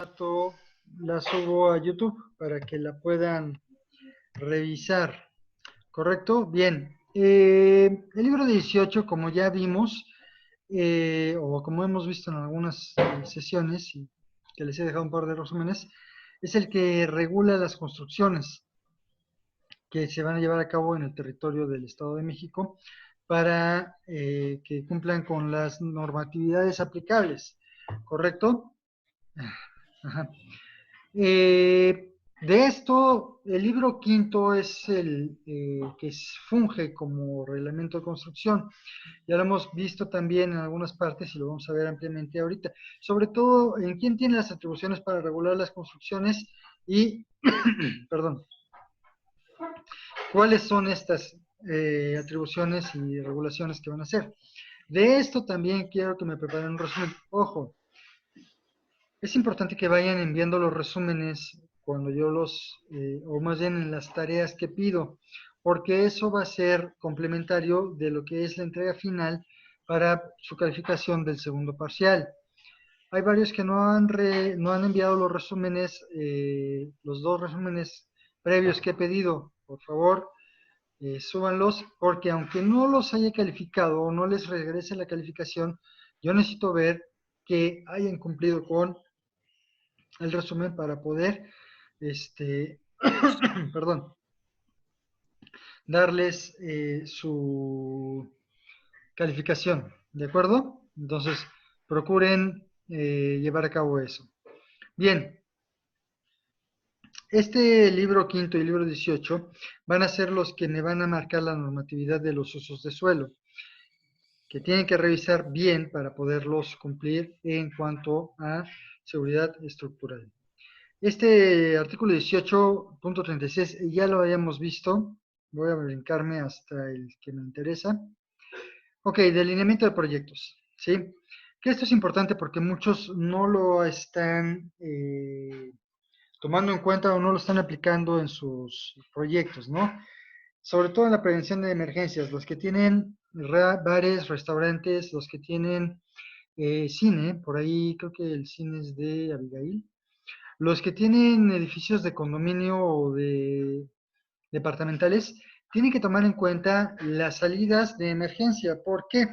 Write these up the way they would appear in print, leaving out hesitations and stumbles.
rato la subo a YouTube para que la puedan revisar. ¿Correcto? Bien. El libro 18, como ya vimos, o como hemos visto en algunas sesiones, y que les he dejado un par de resúmenes, es el que regula las construcciones que se van a llevar a cabo en el territorio del Estado de México para que cumplan con las normatividades aplicables. ¿Correcto? Ajá. De esto, el libro quinto es el que funge como reglamento de construcción. Ya lo hemos visto también en algunas partes y lo vamos a ver ampliamente ahorita. Sobre todo en quién tiene las atribuciones para regular las construcciones y, perdón, cuáles son estas atribuciones y regulaciones que van a hacer. De esto también quiero que me preparen un resumen. Ojo, es importante que vayan enviando los resúmenes cuando yo o más bien en las tareas que pido, porque eso va a ser complementario de lo que es la entrega final para su calificación del segundo parcial. Hay varios que no han enviado los resúmenes, los dos resúmenes previos que he pedido. Por favor, súbanlos, porque aunque no los haya calificado o no les regrese la calificación, yo necesito ver que hayan cumplido con el resumen para poder, perdón, darles su calificación, ¿de acuerdo? Entonces, procuren llevar a cabo eso. Bien, este libro quinto y libro 18 van a ser los que me van a marcar la normatividad de los usos de suelo, que tienen que revisar bien para poderlos cumplir en cuanto a seguridad estructural. Este artículo 18.36 ya lo habíamos visto. Voy a brincarme hasta el que me interesa. Ok, delineamiento de proyectos. ¿Sí? Que esto es importante porque muchos no lo están tomando en cuenta o no lo están aplicando en sus proyectos, ¿no? Sobre todo en la prevención de emergencias. Los que tienen bares, restaurantes, los que tienen cine, por ahí creo que el cine es de Abigail. Los que tienen edificios de condominio o de departamentales tienen que tomar en cuenta las salidas de emergencia. ¿Por qué?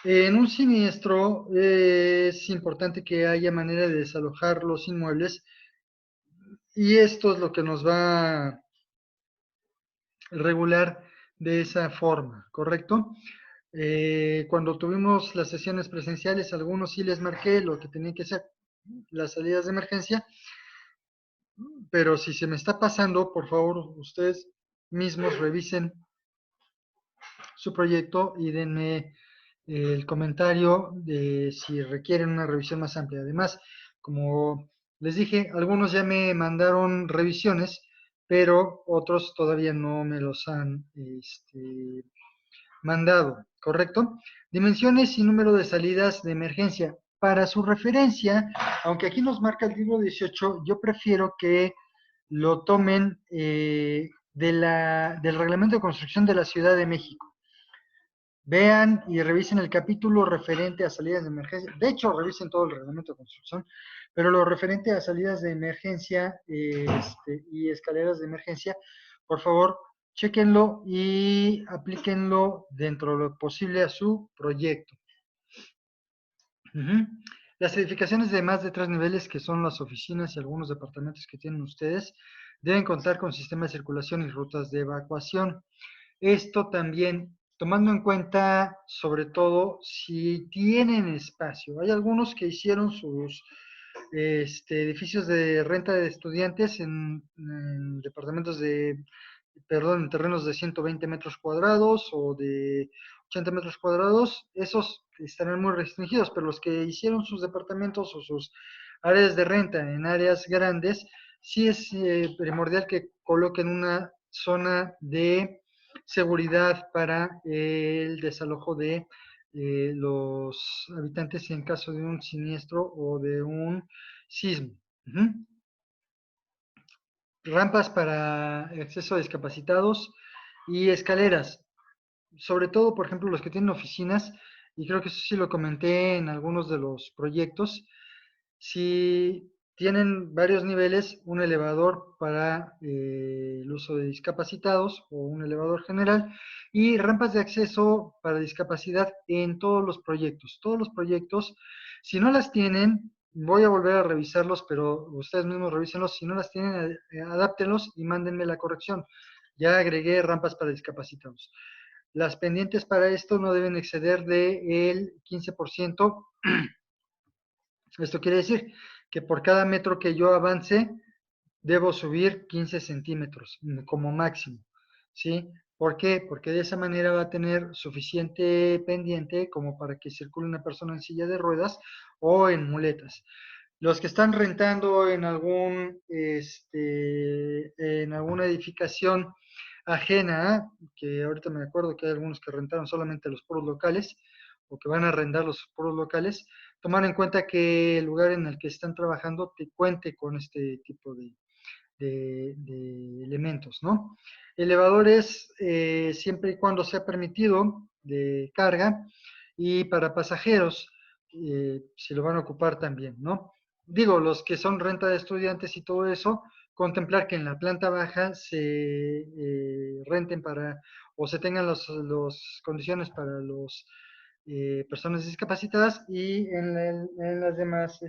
En un siniestro es importante que haya manera de desalojar los inmuebles y esto es lo que nos va a regular de esa forma, ¿correcto? Cuando tuvimos las sesiones presenciales, algunos sí les marqué lo que tenían que ser las salidas de emergencia, pero si se me está pasando, por favor, ustedes mismos revisen su proyecto y denme el comentario de si requieren una revisión más amplia. Además, como les dije, algunos ya me mandaron revisiones, pero otros todavía no me los han mandado, ¿correcto? Dimensiones y número de salidas de emergencia. Para su referencia, aunque aquí nos marca el libro 18, yo prefiero que lo tomen del reglamento de construcción de la Ciudad de México. Vean y revisen el capítulo referente a salidas de emergencia. De hecho, revisen todo el reglamento de construcción, pero lo referente a salidas de emergencia y escaleras de emergencia, por favor, chequenlo y aplíquenlo dentro de lo posible a su proyecto. Las edificaciones de más de 3 niveles, que son las oficinas y algunos departamentos que tienen ustedes, deben contar con sistema de circulación y rutas de evacuación. Esto también, tomando en cuenta, sobre todo, si tienen espacio. Hay algunos que hicieron sus edificios de renta de estudiantes en departamentos perdón, en terrenos de 120 metros cuadrados o de 80 metros cuadrados. Esos estarán muy restringidos, pero los que hicieron sus departamentos o sus áreas de renta en áreas grandes, sí es primordial que coloquen una zona de seguridad para el desalojo de los habitantes en caso de un siniestro o de un sismo. Rampas para acceso a discapacitados y escaleras. Sobre todo, por ejemplo, los que tienen oficinas, y creo que eso sí lo comenté en algunos de los proyectos, Si tienen varios niveles, un elevador para el uso de discapacitados o un elevador general y rampas de acceso para discapacidad en todos los proyectos. Todos los proyectos, si no las tienen, voy a volver a revisarlos, pero ustedes mismos revísenlos. Si no las tienen, adáptenlos y mándenme la corrección. Ya agregué rampas para discapacitados. Las pendientes para esto no deben exceder del 15%. Esto quiere decir que por cada metro que yo avance, debo subir 15 centímetros como máximo, ¿sí? ¿Por qué? Porque de esa manera va a tener suficiente pendiente como para que circule una persona en silla de ruedas o en muletas. Los que están rentando en alguna edificación ajena, que ahorita me acuerdo que hay algunos que rentaron solamente los puros locales, o que van a arrendar los puros locales, tomar en cuenta que el lugar en el que están trabajando te cuente con este tipo de elementos, ¿no? Elevadores, siempre y cuando sea permitido, de carga, y para pasajeros, si lo van a ocupar también, ¿no? Digo, los que son renta de estudiantes y todo eso, contemplar que en la planta baja se renten para, o se tengan las condiciones para los personas discapacitadas y en las demás,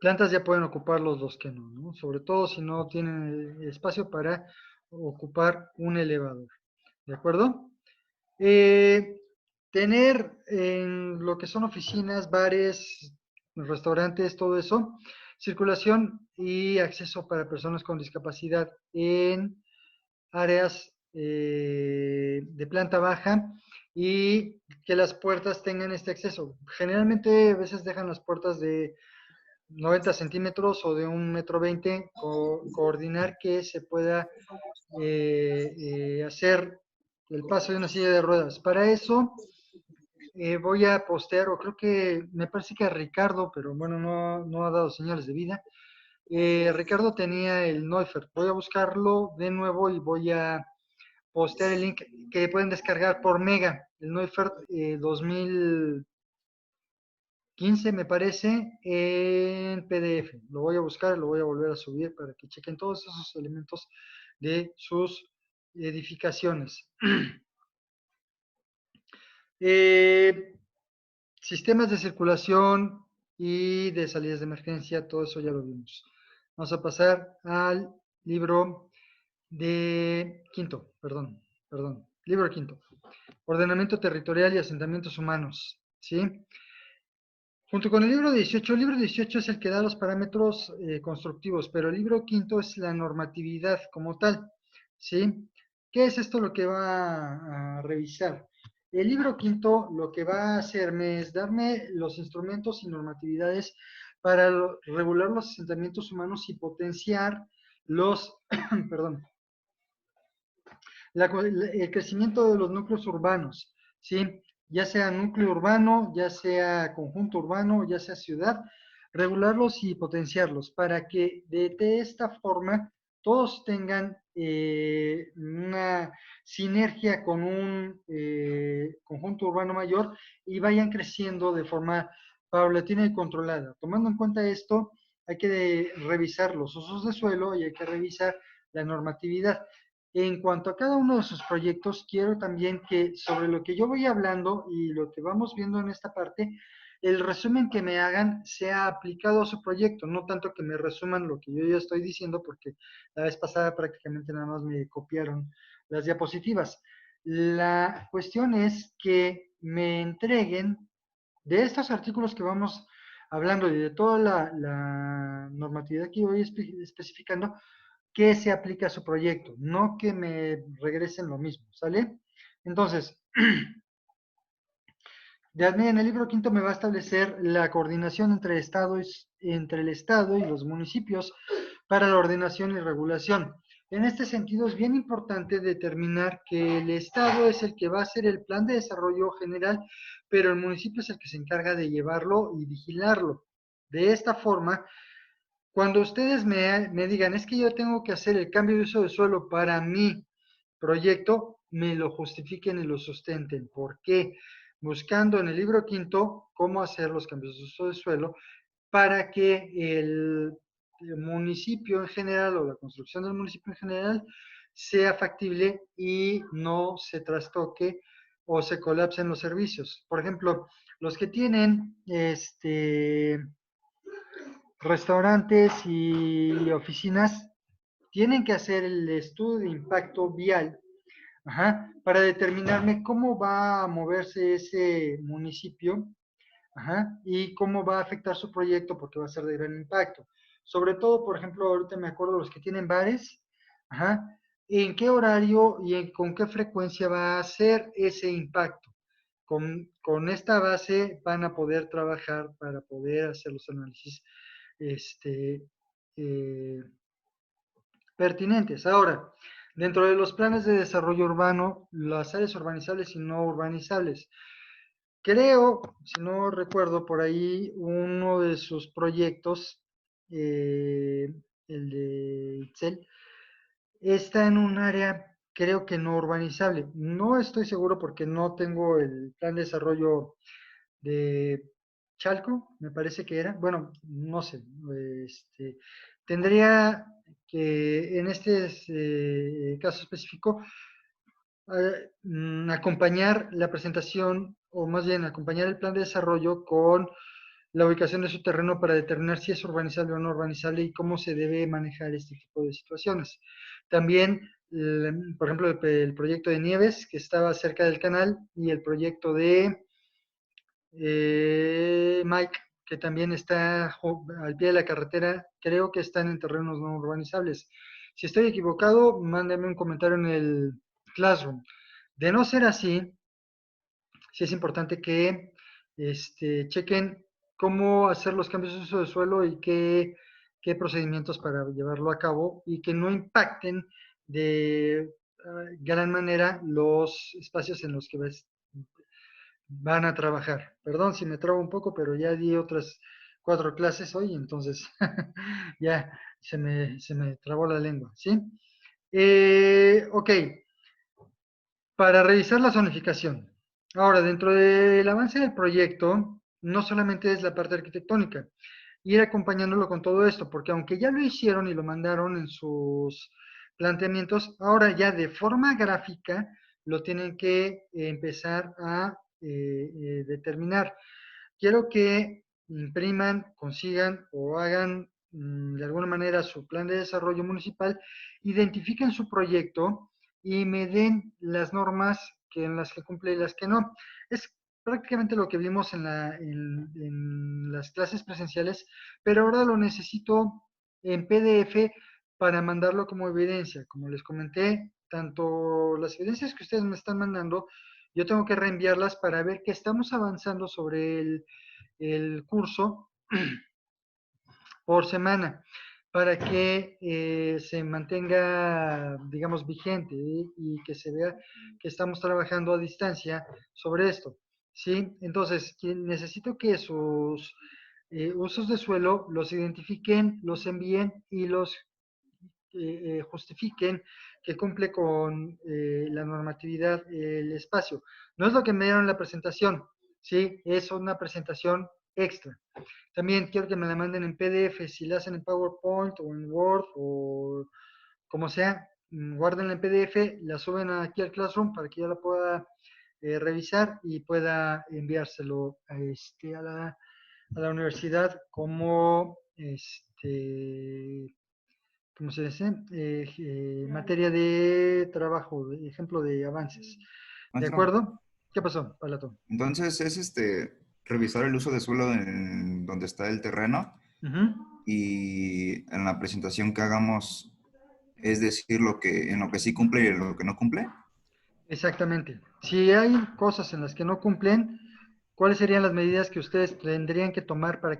plantas ya pueden ocupar los que no, ¿no? Sobre todo si no tienen espacio para ocupar un elevador. ¿De acuerdo? Eh, Tener en lo que son oficinas, bares, restaurantes, todo eso, circulación y acceso para personas con discapacidad en áreas de planta baja y que las puertas tengan este acceso. Generalmente a veces dejan las puertas de 90 centímetros o de 1,20 m, coordinar que se pueda hacer el paso de una silla de ruedas. Para eso voy a postear, o creo que me parece que a Ricardo, pero bueno, no ha dado señales de vida. Ricardo tenía el Neufert. Voy a buscarlo de nuevo y voy a postear el link que pueden descargar por mega. El Neufert 2015 me parece en PDF. Lo voy a buscar, lo voy a volver a subir para que chequen todos esos elementos de sus edificaciones. Eh, Sistemas de circulación y de salidas de emergencia, todo eso ya lo vimos. Vamos a pasar al libro de quinto, perdón, libro quinto. Ordenamiento territorial y asentamientos humanos, ¿sí? Junto con el libro 18 es el que da los parámetros constructivos, pero el libro quinto es la normatividad como tal, ¿sí? ¿Qué es esto lo que va a revisar? El libro quinto lo que va a hacerme es darme los instrumentos y normatividades para regular los asentamientos humanos y potenciar los, perdón, el crecimiento de los núcleos urbanos, ¿sí? Ya sea núcleo urbano, ya sea conjunto urbano, ya sea ciudad, regularlos y potenciarlos para que de esta forma todos tengan una sinergia con un conjunto urbano mayor y vayan creciendo de forma paulatina y controlada. Tomando en cuenta esto, hay que revisar los usos de suelo y hay que revisar la normatividad. En cuanto a cada uno de sus proyectos, quiero también que sobre lo que yo voy hablando y lo que vamos viendo en esta parte, el resumen que me hagan sea aplicado a su proyecto, no tanto que me resuman lo que yo ya estoy diciendo, porque la vez pasada prácticamente nada más me copiaron las diapositivas. La cuestión es que me entreguen de estos artículos que vamos hablando y de toda la normatividad que voy especificando, que se aplica a su proyecto, no que me regresen lo mismo, ¿sale? Entonces, en el libro quinto me va a establecer la coordinación entre el Estado y los municipios para la ordenación y regulación. En este sentido, es bien importante determinar que el Estado es el que va a hacer el plan de desarrollo general, pero el municipio es el que se encarga de llevarlo y vigilarlo. De esta forma, cuando ustedes me digan, es que yo tengo que hacer el cambio de uso de suelo para mi proyecto, me lo justifiquen y lo sustenten. ¿Por qué? buscando en el libro quinto cómo hacer los cambios de uso de suelo para que el municipio en general o la construcción del municipio en general sea factible y no se trastoque o se colapsen los servicios. Por ejemplo, los que tienen restaurantes y oficinas tienen que hacer el estudio de impacto vial, ajá, para determinarme cómo va a moverse ese municipio, ajá, y cómo va a afectar su proyecto porque va a ser de gran impacto. Sobre todo, por ejemplo, ahorita me acuerdo de los que tienen bares, ajá, en qué horario y con qué frecuencia va a ser ese impacto. Con esta base van a poder trabajar para poder hacer los análisis este, eh, pertinentes. Ahora, dentro de los planes de desarrollo urbano, las áreas urbanizables y no urbanizables. Creo, si no recuerdo, por ahí uno de sus proyectos, el de Itzel, está en un área, creo que no urbanizable. No estoy seguro porque no tengo el plan de desarrollo de Chalco, me parece que era. Bueno, no sé. Tendría que, en este caso específico, acompañar la presentación, o más bien acompañar el plan de desarrollo con la ubicación de su terreno para determinar si es urbanizable o no urbanizable y cómo se debe manejar este tipo de situaciones. También, por ejemplo, el proyecto de Nieves, que estaba cerca del canal, y el proyecto de Mike, que también está al pie de la carretera, creo que están en terrenos no urbanizables. Si estoy equivocado, mándame un comentario en el Classroom. De no ser así, sí es importante que chequen cómo hacer los cambios de uso de suelo y qué procedimientos para llevarlo a cabo y que no impacten de gran manera los espacios en los que van a trabajar. Perdón si me trabo un poco, pero ya di otras 4 clases hoy, entonces ya se me trabó la lengua, ¿sí? Ok, para revisar la zonificación. Ahora, dentro del avance del proyecto, no solamente es la parte arquitectónica, ir acompañándolo con todo esto, porque aunque ya lo hicieron y lo mandaron en sus planteamientos, ahora ya de forma gráfica lo tienen que empezar a determinar. Quiero que impriman, consigan o hagan de alguna manera su plan de desarrollo municipal, identifiquen su proyecto y me den las normas en las que cumple y las que no. Es prácticamente lo que vimos en las clases presenciales, pero ahora lo necesito en PDF para mandarlo como evidencia. Como les comenté, tanto las evidencias que ustedes me están mandando, yo tengo que reenviarlas para ver que estamos avanzando sobre el curso por semana para que se mantenga, digamos, vigente y que se vea que estamos trabajando a distancia sobre esto, ¿sí? Entonces, necesito que sus usos de suelo los identifiquen, los envíen y los justifiquen que cumple con la normatividad el espacio. No es lo que me dieron en la presentación, ¿sí? Es una presentación extra. También quiero que me la manden en PDF, si la hacen en PowerPoint o en Word o como sea, guárdenla en PDF, la suben aquí al Classroom para que yo la pueda revisar y pueda enviárselo a la universidad como ¿cómo se dice? Materia de trabajo, de ejemplo de avances. ¿De Maestro, acuerdo? ¿Qué pasó, Palato? entonces es revisar el uso de suelo en donde está el terreno Ujú. y en la presentación que hagamos es decir en lo que sí cumple y en lo que no cumple. Exactamente. Si hay cosas en las que no cumplen, ¿cuáles serían las medidas que ustedes tendrían que tomar para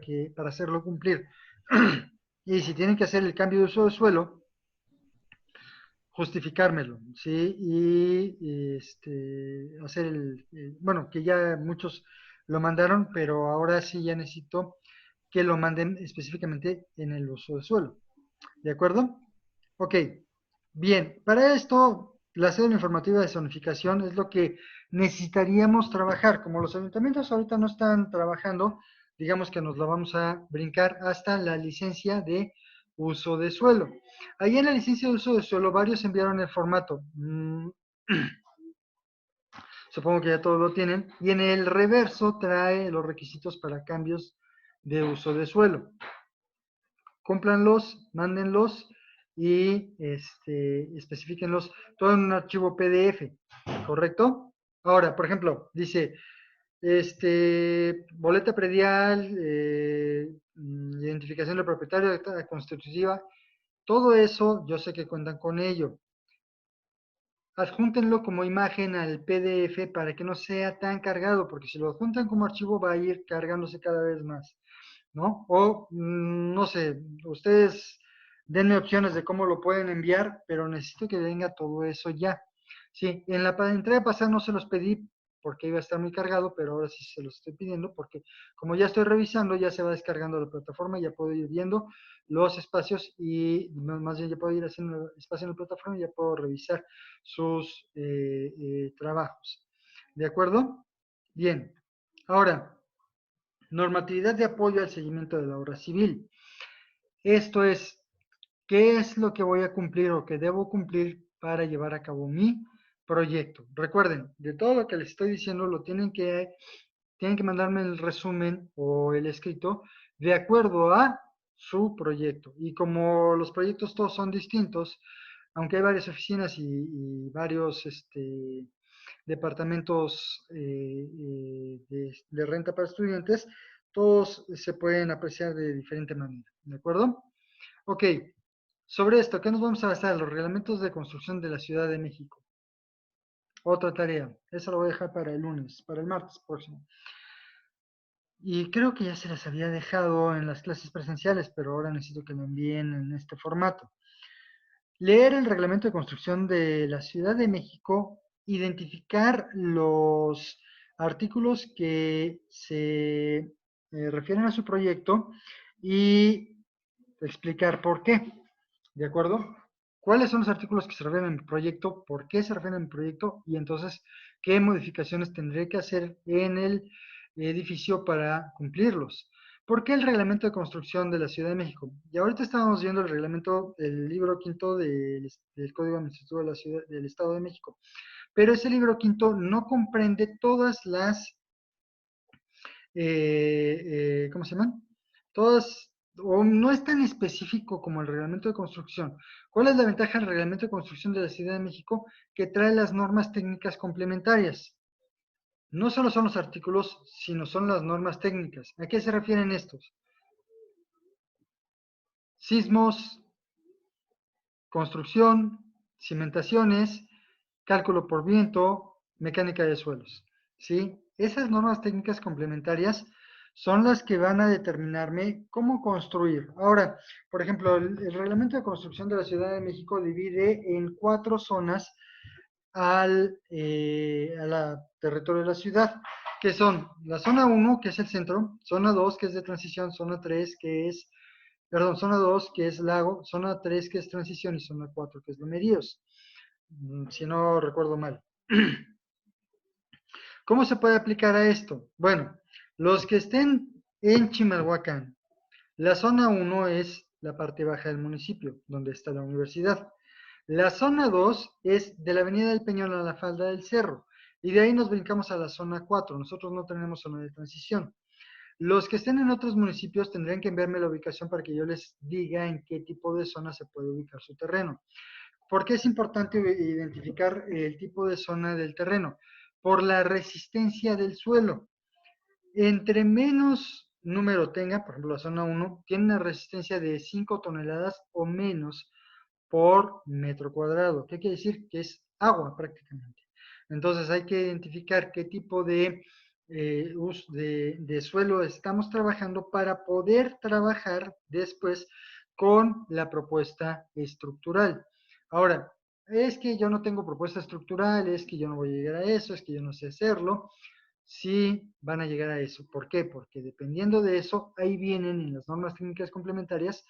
hacerlo cumplir? Y si tienen que hacer el cambio de uso de suelo, justificármelo, ¿sí? Y hacer bueno, que ya muchos lo mandaron, pero ahora sí ya necesito que lo manden específicamente en el uso de suelo. ¿De acuerdo? Ok, bien, para esto la cédula informativa de zonificación es lo que necesitaríamos trabajar. Como los ayuntamientos ahorita no están trabajando, digamos que nos lo vamos a brincar hasta la licencia de uso de suelo. Ahí en la licencia de uso de suelo, varios enviaron el formato. Supongo que ya todos lo tienen. Y en el reverso trae los requisitos para cambios de uso de suelo. Cúmplanlos, mándenlos y especifíquenlos todo en un archivo PDF, ¿correcto? Ahora, por ejemplo, dice, boleta predial, identificación del propietario, acta constitutiva, todo eso yo sé que cuentan con ello. Adjúntenlo como imagen al PDF para que no sea tan cargado, porque si lo adjuntan como archivo va a ir cargándose cada vez más, ¿no? O, no sé, ustedes denme opciones de cómo lo pueden enviar, pero necesito que venga todo eso ya. Sí, en la entrega pasada no se los pedí porque iba a estar muy cargado, pero ahora sí se los estoy pidiendo porque como ya estoy revisando, ya se va descargando la plataforma, ya puedo ir viendo los espacios y más bien ya puedo ir haciendo espacio en la plataforma y ya puedo revisar sus trabajos. ¿De acuerdo? Bien. Ahora, normatividad de apoyo al seguimiento de la obra civil. Esto es, ¿qué es lo que voy a cumplir o que debo cumplir para llevar a cabo mi proyecto? Recuerden, de todo lo que les estoy diciendo, lo tienen que mandarme el resumen o el escrito de acuerdo a su proyecto. Y como los proyectos todos son distintos, aunque hay varias oficinas y varios departamentos de renta para estudiantes, todos se pueden apreciar de diferente manera. ¿De acuerdo? Ok, sobre esto, ¿qué nos vamos a basar? Los reglamentos de construcción de la Ciudad de México. Otra tarea. Esa lo voy a dejar para el lunes, para el martes próximo. Y creo que ya se las había dejado en las clases presenciales, pero ahora necesito que me envíen en este formato. Leer el reglamento de construcción de la Ciudad de México, identificar los artículos que se refieren a su proyecto y explicar por qué. ¿De acuerdo? ¿Cuáles son los artículos que se refieren a mi proyecto? ¿Por qué se refieren a mi proyecto? Y entonces, ¿qué modificaciones tendré que hacer en el edificio para cumplirlos? ¿Por qué el reglamento de construcción de la Ciudad de México? Y ahorita estábamos viendo el reglamento, el libro quinto del Código Administrativo de la Ciudad, del Estado de México. Pero ese libro quinto no comprende todas las ¿cómo se llaman? Todas, o no es tan específico como el reglamento de construcción. ¿Cuál es la ventaja del reglamento de construcción de la Ciudad de México? Que trae las normas técnicas complementarias. No solo son los artículos, sino son las normas técnicas. ¿A qué se refieren estos? Sismos, construcción, cimentaciones, cálculo por viento, mecánica de suelos. ¿Sí? Esas normas técnicas complementarias son las que van a determinarme cómo construir. Ahora, por ejemplo, el reglamento de construcción de la Ciudad de México divide en 4 zonas a la territorio de la ciudad, que son la zona 1, que es el centro, zona 2, que es de transición, zona 3, que es perdón, zona 2 que es lago, zona 3 que es transición y zona 4 que es lomeríos, si no recuerdo mal. ¿Cómo se puede aplicar a esto? Bueno, los que estén en Chimalhuacán, la zona 1 es la parte baja del municipio, donde está la universidad. La zona 2 es de la avenida del Peñón a la falda del cerro, y de ahí nos brincamos a la zona 4. Nosotros no tenemos zona de transición. Los que estén en otros municipios tendrían que enviarme la ubicación para que yo les diga en qué tipo de zona se puede ubicar su terreno. ¿Por qué es importante identificar el tipo de zona del terreno? Por la resistencia del suelo. Entre menos número tenga, por ejemplo la zona 1, tiene una resistencia de 5 toneladas o menos por metro cuadrado. ¿Qué quiere decir? Que es agua prácticamente. Entonces hay que identificar qué tipo de suelo estamos trabajando para poder trabajar después con la propuesta estructural. Ahora, es que yo no tengo propuesta estructural, es que yo no voy a llegar a eso, es que yo no sé hacerlo. Sí van a llegar a eso. ¿Por qué? Porque dependiendo de eso, ahí vienen en las normas técnicas complementarias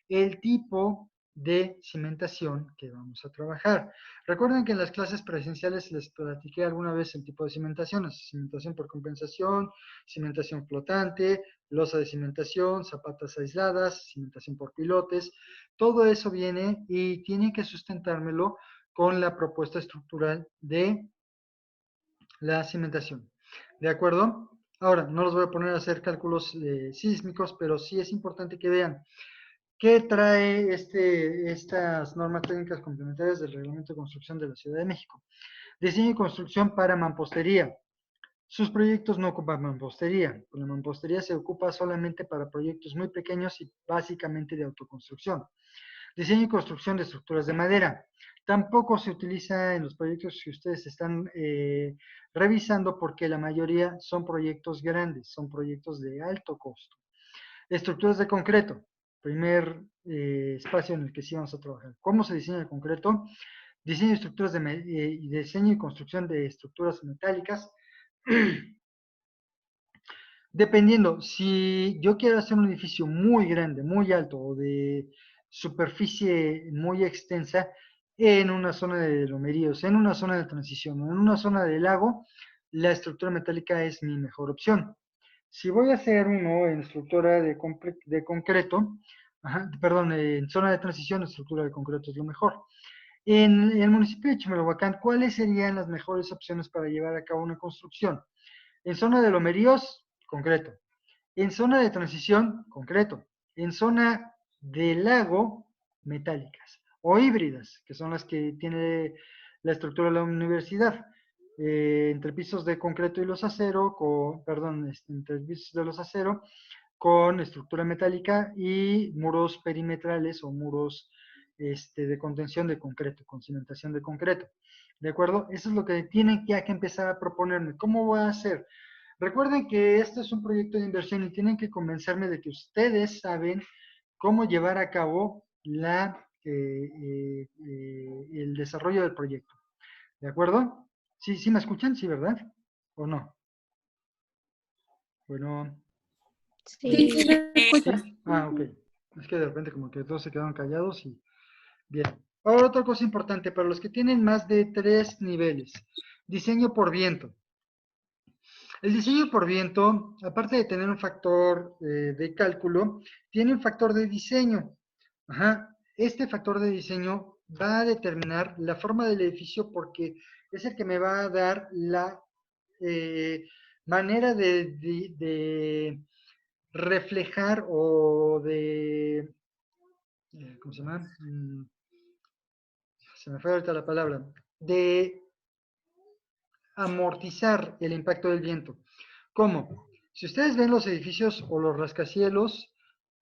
el tipo de cimentación que vamos a trabajar. Recuerden que en las clases presenciales les platiqué alguna vez el tipo de cimentaciones: cimentación por compensación, cimentación flotante, losa de cimentación, zapatas aisladas, cimentación por pilotes. Todo eso viene y tienen que sustentármelo con la propuesta estructural de la cimentación. ¿De acuerdo? Ahora, no los voy a poner a hacer cálculos sísmicos, pero sí es importante que vean qué trae estas normas técnicas complementarias del Reglamento de Construcción de la Ciudad de México. Diseño y construcción para mampostería. Sus proyectos no ocupan mampostería. La mampostería se ocupa solamente para proyectos muy pequeños y básicamente de autoconstrucción. Diseño y construcción de estructuras de madera. Tampoco se utiliza en los proyectos que ustedes están revisando, porque la mayoría son proyectos grandes, son proyectos de alto costo. Estructuras de concreto. Primer espacio en el que sí vamos a trabajar. ¿Cómo se diseña el concreto? Diseño y estructuras diseño y construcción de estructuras metálicas. Dependiendo, si yo quiero hacer un edificio muy grande, muy alto o de superficie muy extensa en una zona de lomeríos, en una zona de transición o en una zona de lago, la estructura metálica es mi mejor opción. Si voy a hacer uno en estructura de concreto, perdón, en zona de transición, estructura de concreto es lo mejor. En el municipio de Chimalhuacán, ¿cuáles serían las mejores opciones para llevar a cabo una construcción? En zona de lomeríos, concreto. En zona de transición, concreto. En zona de lago, metálicas. O híbridas, que son las que tiene la estructura de la universidad. Entre pisos de concreto y los acero, entre pisos de los acero, con estructura metálica y muros perimetrales o muros de contención de concreto, con cimentación de concreto. ¿De acuerdo? Eso es lo que tienen que empezar a proponerme. ¿Cómo voy a hacer? Recuerden que este es un proyecto de inversión y tienen que convencerme de que ustedes saben cómo llevar a cabo el desarrollo del proyecto. ¿De acuerdo? ¿Sí, sí me escuchan? ¿Sí, verdad? ¿O no? Bueno. Sí, Sí. ¿Sí? Ah, ok. Es que de repente como que todos se quedaron callados y... Bien. Ahora otra cosa importante para los que tienen más de 3 niveles. Diseño por viento. El diseño por viento, aparte de tener un factor de cálculo, tiene un factor de diseño. Este factor de diseño va a determinar la forma del edificio, porque es el que me va a dar la manera de reflejar o de... ¿cómo se llama? Se me fue ahorita la palabra. De amortizar el impacto del viento. ¿Cómo? Si ustedes ven los edificios o los rascacielos,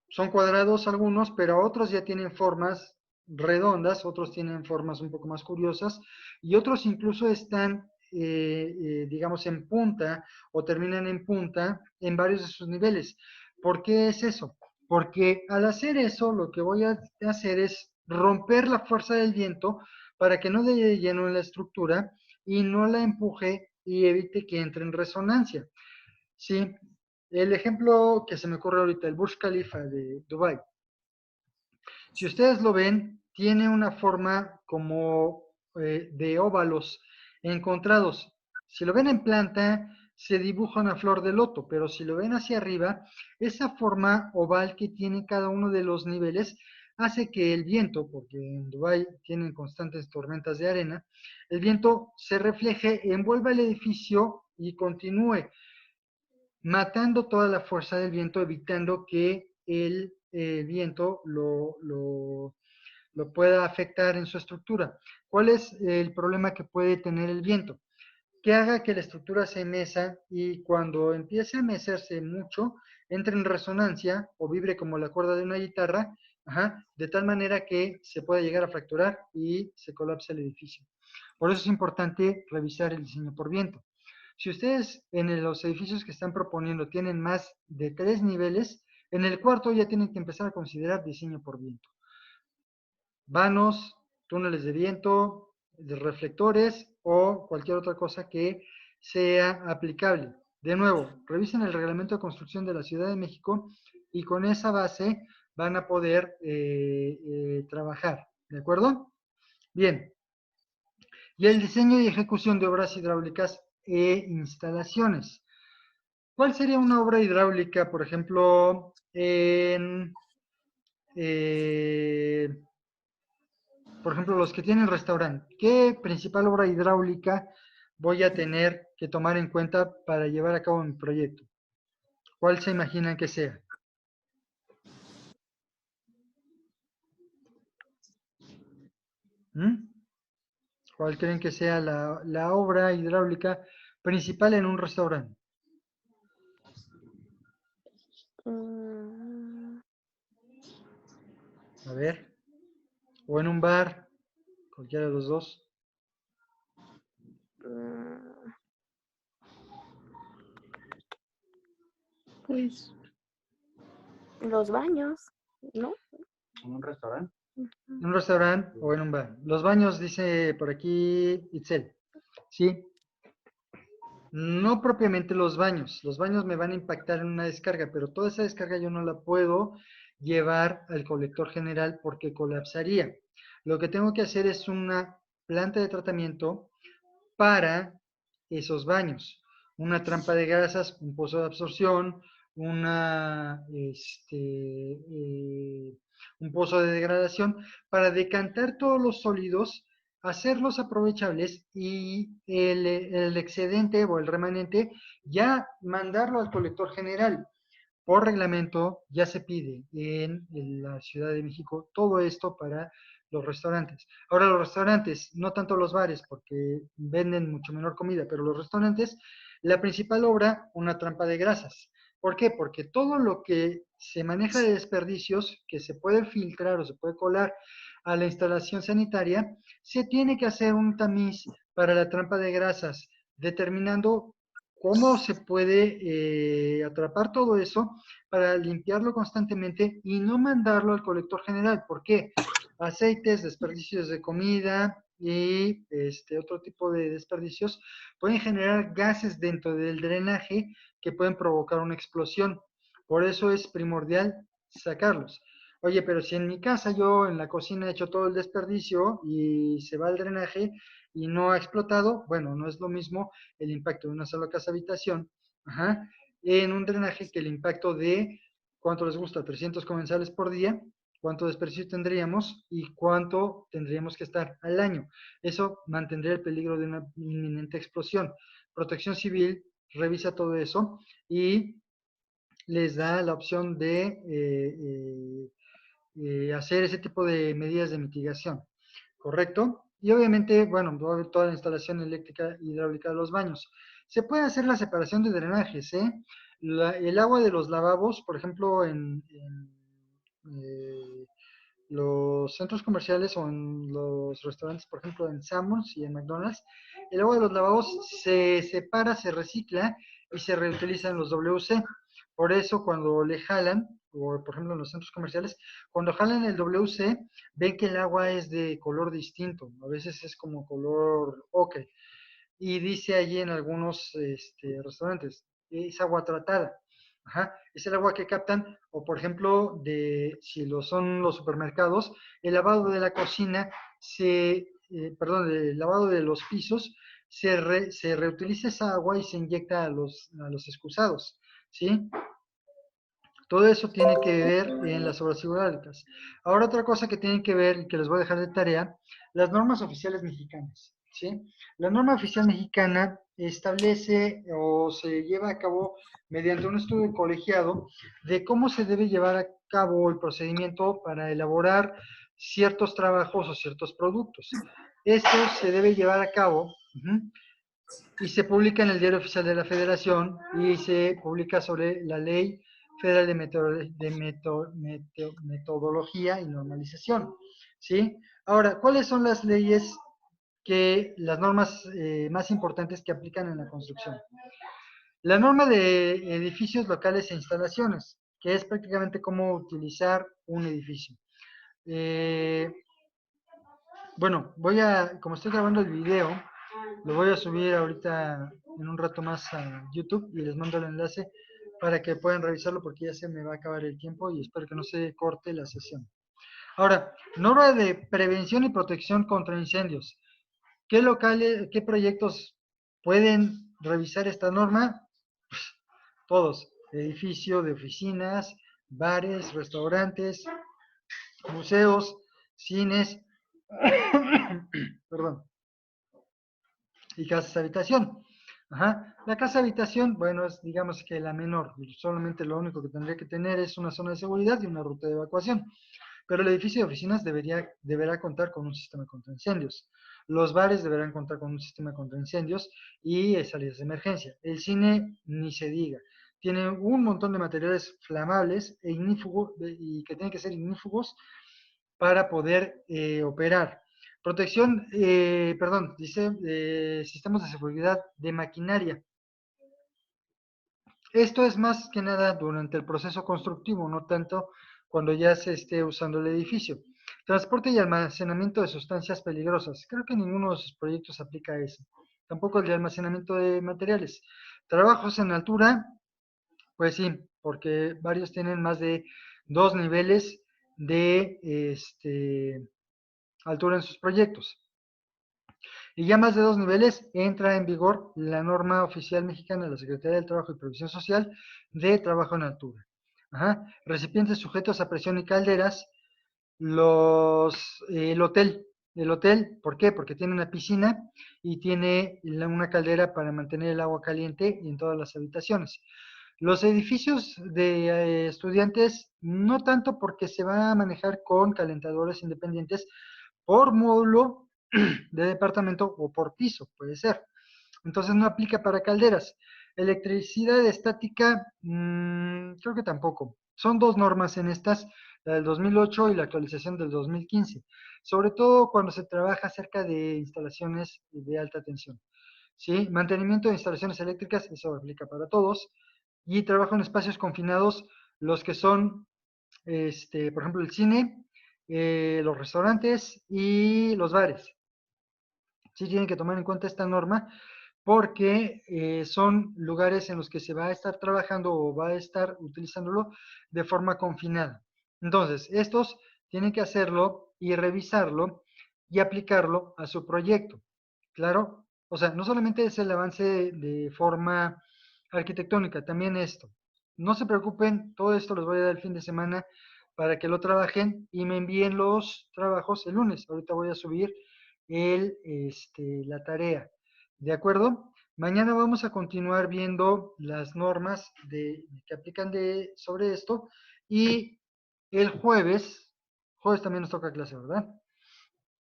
son cuadrados algunos, pero otros ya tienen formas redondas, otros tienen formas un poco más curiosas, y otros incluso están, digamos, en punta o terminan en punta en varios de sus niveles. ¿Por qué es eso? Porque al hacer eso, lo que voy a hacer es romper la fuerza del viento para que no dé lleno en la estructura y no la empuje y evite que entre en resonancia. ¿Sí? El ejemplo que se me ocurre ahorita, el Burj Khalifa de Dubái. Si ustedes lo ven, tiene una forma como de óvalos encontrados. Si lo ven en planta, se dibuja una flor de loto, pero si lo ven hacia arriba, esa forma oval que tiene cada uno de los niveles hace que el viento, porque en Dubái tienen constantes tormentas de arena, el viento se refleje, envuelva el edificio y continúe matando toda la fuerza del viento, evitando que el viento lo pueda afectar en su estructura. ¿Cuál es el problema que puede tener el viento? Que haga que la estructura se mesa, y cuando empiece a mecerse mucho, entre en resonancia o vibre como la cuerda de una guitarra, de tal manera que se pueda llegar a fracturar y se colapse el edificio. Por eso es importante revisar el diseño por viento. Si ustedes en los edificios que están proponiendo tienen más de 3 niveles, en el cuarto ya tienen que empezar a considerar diseño por viento. Vanos, túneles de viento, de reflectores o cualquier otra cosa que sea aplicable. De nuevo, revisen el Reglamento de Construcción de la Ciudad de México y con esa base van a poder trabajar. ¿De acuerdo? Bien. Y el diseño y ejecución de obras hidráulicas e instalaciones. ¿Cuál sería una obra hidráulica, por ejemplo, por ejemplo, los que tienen restaurante? ¿Qué principal obra hidráulica voy a tener que tomar en cuenta para llevar a cabo mi proyecto? ¿Cuál se imaginan que sea? ¿Mm? ¿Cuál creen que sea la obra hidráulica principal en un restaurante? Mm, A ver, o en un bar, cualquiera de los dos. mm, Pues los baños, ¿no? ¿En un restaurante? En un restaurante o en un bar. Los baños, dice por aquí Itzel. ¿Sí? No propiamente los baños. Los baños me van a impactar en una descarga, pero toda esa descarga yo no la puedo llevar al colector general porque colapsaría. Lo que tengo que hacer es una planta de tratamiento para esos baños. Una trampa de grasas, un pozo de absorción, un pozo de degradación para decantar todos los sólidos, hacerlos aprovechables y el excedente o el remanente ya mandarlo al colector general. Por reglamento ya se pide en la Ciudad de México todo esto para los restaurantes. Ahora los restaurantes, no tanto los bares porque venden mucho menor comida, pero los restaurantes, la principal obra, una trampa de grasas. ¿Por qué? Porque todo lo que se maneja de desperdicios, que se puede filtrar o se puede colar a la instalación sanitaria, se tiene que hacer un tamiz para la trampa de grasas, determinando cómo se puede atrapar todo eso para limpiarlo constantemente y no mandarlo al colector general. ¿Por qué? Aceites, desperdicios de comida y otro tipo de desperdicios pueden generar gases dentro del drenaje que pueden provocar una explosión. Por eso es primordial sacarlos. Oye, pero si en mi casa yo en la cocina he hecho todo el desperdicio y se va al drenaje y no ha explotado, bueno, no es lo mismo el impacto de una sola casa habitación, ajá, en un drenaje que el impacto de, ¿cuánto les gusta? 300 comensales por día, cuánto desperdicio tendríamos y cuánto tendríamos que estar al año. Eso mantendría el peligro de una inminente explosión. Protección Civil revisa todo eso y les da la opción de hacer ese tipo de medidas de mitigación, ¿correcto? Y obviamente, bueno, toda la instalación eléctrica hidráulica de los baños. Se puede hacer la separación de drenajes, ¿eh? El agua de los lavabos, por ejemplo, eh, los centros comerciales o en los restaurantes, por ejemplo, en Sanborns y en McDonald's, el agua de los lavabos se separa, se recicla y se reutiliza en los WC. Por eso cuando le jalan, o por ejemplo en los centros comerciales, cuando jalan el WC, ven que el agua es de color distinto, a veces es como color ocre. Y dice allí en algunos restaurantes, es agua tratada. Ajá, es el agua que captan, o por ejemplo, si lo son los supermercados, el lavado de la cocina, perdón, el lavado de los pisos, se reutiliza esa agua y se inyecta a los excusados, ¿sí? Todo eso tiene que ver en las obras hidráulicas. Ahora otra cosa que tienen que ver y que les voy a dejar de tarea, las normas oficiales mexicanas, ¿sí? La norma oficial mexicana establece o se lleva a cabo mediante un estudio colegiado de cómo se debe llevar a cabo el procedimiento para elaborar ciertos trabajos o ciertos productos. Esto se debe llevar a cabo y se publica en el Diario Oficial de la Federación y se publica sobre la Ley Federal de Metodología y Normalización, ¿sí? Ahora, ¿cuáles son las leyes las normas más importantes que aplican en la construcción? La norma de edificios locales e instalaciones, que es prácticamente cómo utilizar un edificio. Eh, bueno, como estoy grabando el video, lo voy a subir ahorita en un rato más a YouTube y les mando el enlace para que puedan revisarlo porque ya se me va a acabar el tiempo y espero que no se corte la sesión. Ahora, norma de prevención y protección contra incendios. ¿Qué locales, qué proyectos pueden revisar esta norma? Pues, todos, edificio de oficinas, bares, restaurantes, museos, cines, perdón, y casas habitación. Ajá. La casa habitación, bueno, es digamos que la menor, solamente lo único que tendría que tener es una zona de seguridad y una ruta de evacuación. Pero el edificio de oficinas deberá contar con un sistema contra incendios. Los bares deberán contar con un sistema contra incendios y salidas de emergencia. El cine, ni se diga. Tiene un montón de materiales flamables e ignífugos y que tienen que ser ignífugos para poder operar. Protección, perdón, dice sistemas de seguridad de maquinaria. Esto es más que nada durante el proceso constructivo, no tanto cuando ya se esté usando el edificio. Transporte y almacenamiento de sustancias peligrosas. Creo que ninguno de sus proyectos aplica a eso. Tampoco el de almacenamiento de materiales. Trabajos en altura, pues sí, porque varios tienen más de 2 niveles de altura en sus proyectos. Y ya más de 2 niveles entra en vigor la norma oficial mexicana de la Secretaría del Trabajo y Previsión Social de trabajo en altura. Ajá. Recipientes sujetos a presión y calderas. El hotel, ¿por qué? Porque tiene una piscina y tiene una caldera para mantener el agua caliente en todas las habitaciones. Los edificios de estudiantes, no tanto porque se va a manejar con calentadores independientes por módulo de departamento o por piso, puede ser. Entonces no aplica para calderas. Electricidad estática, creo que tampoco. Son dos normas en estas, la del 2008 y la actualización del 2015, sobre todo cuando se trabaja cerca de instalaciones de alta tensión. ¿Sí? Mantenimiento de instalaciones eléctricas, eso aplica para todos. Y trabajo en espacios confinados, los que son, por ejemplo, el cine, los restaurantes y los bares. Sí tienen que tomar en cuenta esta norma porque son lugares en los que se va a estar trabajando o va a estar utilizándolo de forma confinada. Entonces, estos tienen que hacerlo y revisarlo y aplicarlo a su proyecto. ¿Claro? O sea, no solamente es el avance de forma arquitectónica, también esto. No se preocupen, todo esto les voy a dar el fin de semana para que lo trabajen y me envíen los trabajos el lunes. Ahorita voy a subir la tarea. ¿De acuerdo? Mañana vamos a continuar viendo las normas que aplican sobre esto y el jueves también nos toca clase, ¿verdad?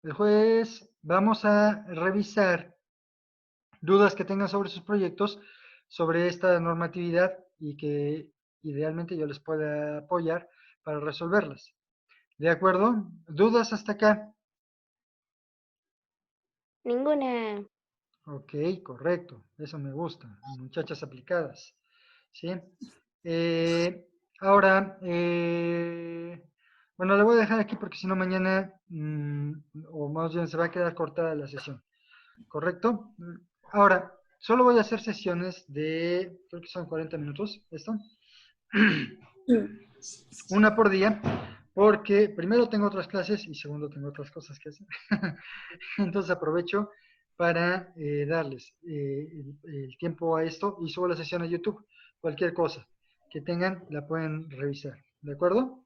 El jueves vamos a revisar dudas que tengan sobre sus proyectos, sobre esta normatividad y que idealmente yo les pueda apoyar para resolverlas. ¿De acuerdo? ¿Dudas hasta acá? Ninguna. Ok, correcto. Eso me gusta. Muchachas aplicadas. ¿Sí? Ahora, bueno, le voy a dejar aquí porque si no mañana, o más bien se va a quedar cortada la sesión. ¿Correcto? Ahora, solo voy a hacer sesiones de, creo que son 40 minutos, ¿esto? Una por día, porque primero tengo otras clases y segundo tengo otras cosas que hacer. Entonces aprovecho para darles el tiempo a esto y subo la sesión a YouTube. Cualquier cosa que tengan la pueden revisar. ¿De acuerdo?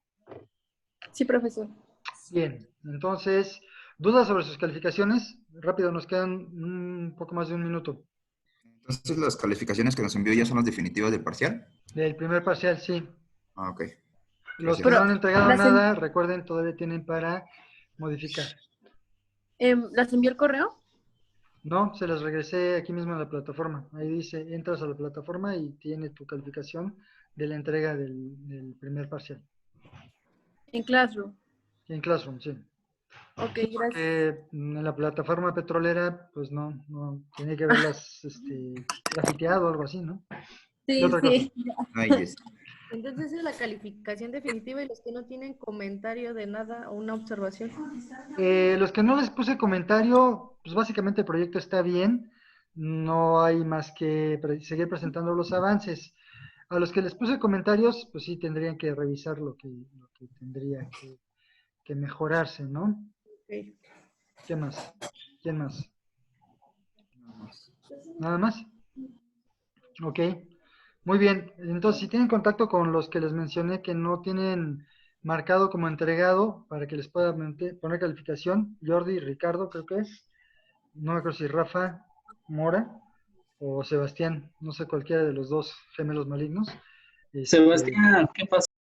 Sí, profesor. Bien, entonces, ¿dudas sobre sus calificaciones? Rápido, nos quedan un poco más de un minuto. Entonces, las calificaciones que nos envió ya son las definitivas del parcial. Del primer parcial, sí. Ah, ok. Los que Gracias. no han entregado las nada, recuerden, todavía tienen para modificar. ¿Las envió el correo? No, se las regresé aquí mismo en la plataforma. Ahí dice, entras a la plataforma y tiene tu calificación de la entrega del primer parcial. En Classroom. En Classroom, sí. Ok, Sí, gracias. porque en la plataforma petrolera, pues no tenía que verlas grafiteado o algo así, ¿no? ¿Qué Sí, otra sí. Ay, yes. Entonces es la calificación definitiva y los que no tienen comentario de nada o una observación. Los que no les puse comentario, pues básicamente el proyecto está bien. No hay más que seguir presentando los avances. A los que les puse comentarios, pues sí tendrían que revisar lo que tendría que mejorarse, ¿no? Ok. ¿Qué más? ¿Quién más? Nada más. ¿Nada más? Ok. Muy bien. Entonces, si tienen contacto con los que les mencioné que no tienen marcado como entregado para que les pueda poner calificación, Jordi y Ricardo, creo que es. No me acuerdo si Rafa Mora o Sebastián, no sé cualquiera de los dos gemelos malignos. Este, Sebastián, ¿qué pasó?